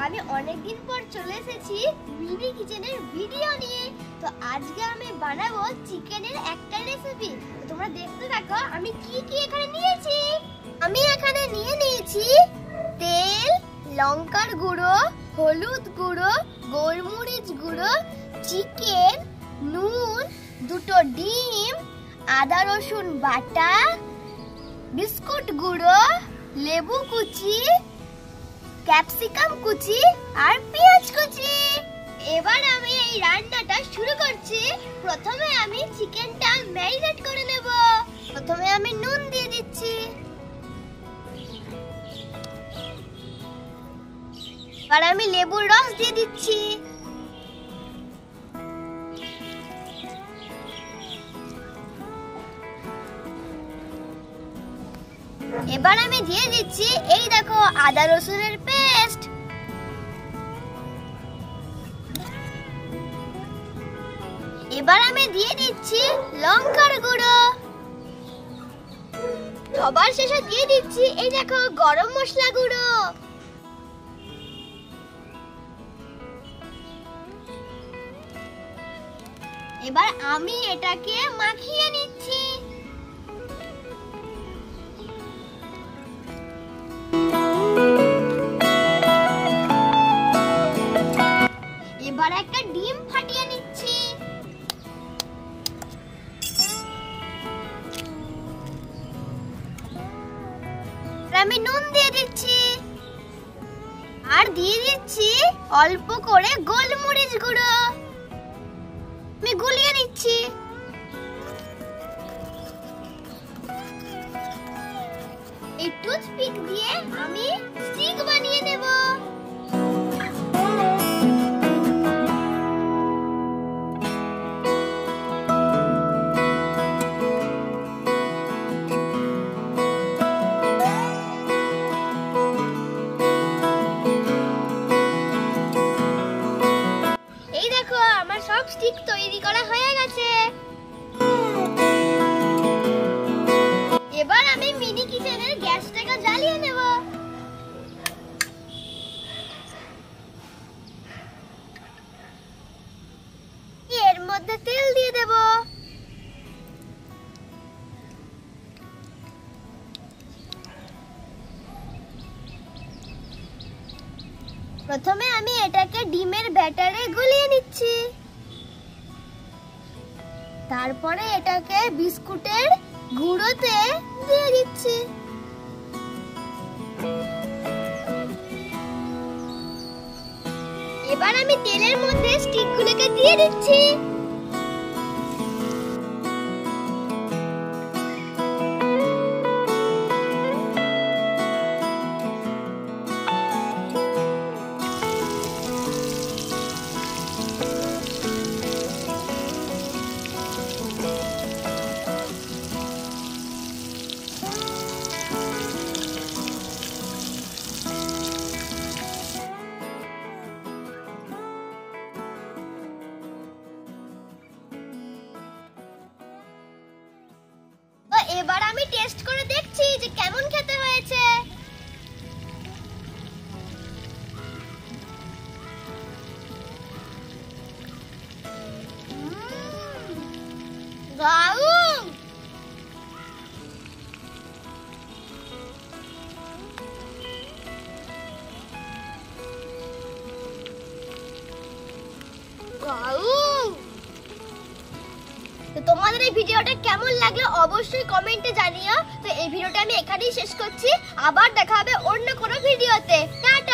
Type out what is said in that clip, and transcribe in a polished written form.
আমি অনেকদিন পর চলে এসেছি মিনি কিচেনের ভিডিও নিয়ে। তো আজকে আমি বানাবো চিকেনের একটা রেসিপি। তোমরা দেখতে থাকো আমি কি কি এখানে নিয়েছি। আমি এখানে নিয়েছি তেল, লঙ্কার গুঁড়ো, হলুদ গুঁড়ো, গোলমরিচ গুঁড়ো, চিকেন, নুন, দুটো ডিম, আদা রসুন বাটা, বিস্কুট গুঁড়ো, লেবু কুচি, ক্যাপসিকাম কুচি আর পেঁয়াজ কুচি। এবার আমি এই রান্নাটা শুরু করছি। প্রথমে আমি চিকেনটা ম্যারিনেট করে নেব। প্রথমে আমি নুন দিয়ে দিচ্ছি। আর আমি লেবুর রস দিয়ে দিচ্ছি। এবার আমি দিয়ে দিচ্ছি এই দেখো আদা রসুনের পেস্ট। এবার আমি দিয়ে দিচ্ছি লঙ্কার গুঁড়ো। সবার শেষে দিয়ে দিচ্ছি এই দেখো গরম মশলা গুঁড়ো। এবার আমি এটাকে মাখিয়ে নিচ্ছি। এবার একটা ডিম ফাটিয়ে নিচ্ছি। আমি নুন দিয়ে দিচ্ছি আর দিয়ে দিচ্ছি অল্প করে গোলমরিচ গুঁড়ো। আমি গুলিয়ে নিচ্ছি। এই টুথপিক দিয়ে আমি স্টিক বানিয়ে নেব। এই দেখো আমার সব স্টিক তৈরি করা হয়ে গেছে। এবার আমি মিনি কিচেনের গ্যাসটাকে জ্বালিয়ে নেব। এর মধ্যে তেল দিয়ে দেব। প্রথমে আমি এটাকে ডিমের ব্যাটারে গুলিয়ে নিচ্ছি। তারপরে এটাকে বিস্কুটের গুঁড়োতে দিয়ে দিচ্ছি। এবার আমি তেলের মধ্যে স্টিকগুলোকে দিয়ে দিচ্ছি। এবার আমি টেস্ট করে দেখছি যে কেমন খেতে হয়েছে। দারুণ! তো তোমাদের এই ভিডিওটা কেমন লাগলো অবশ্যই কমেন্টে জানিও। তো এই ভিডিওটা আমি এখানেই শেষ করছি। আবার দেখা হবে অন্য কোনো ভিডিওতে। টাটা।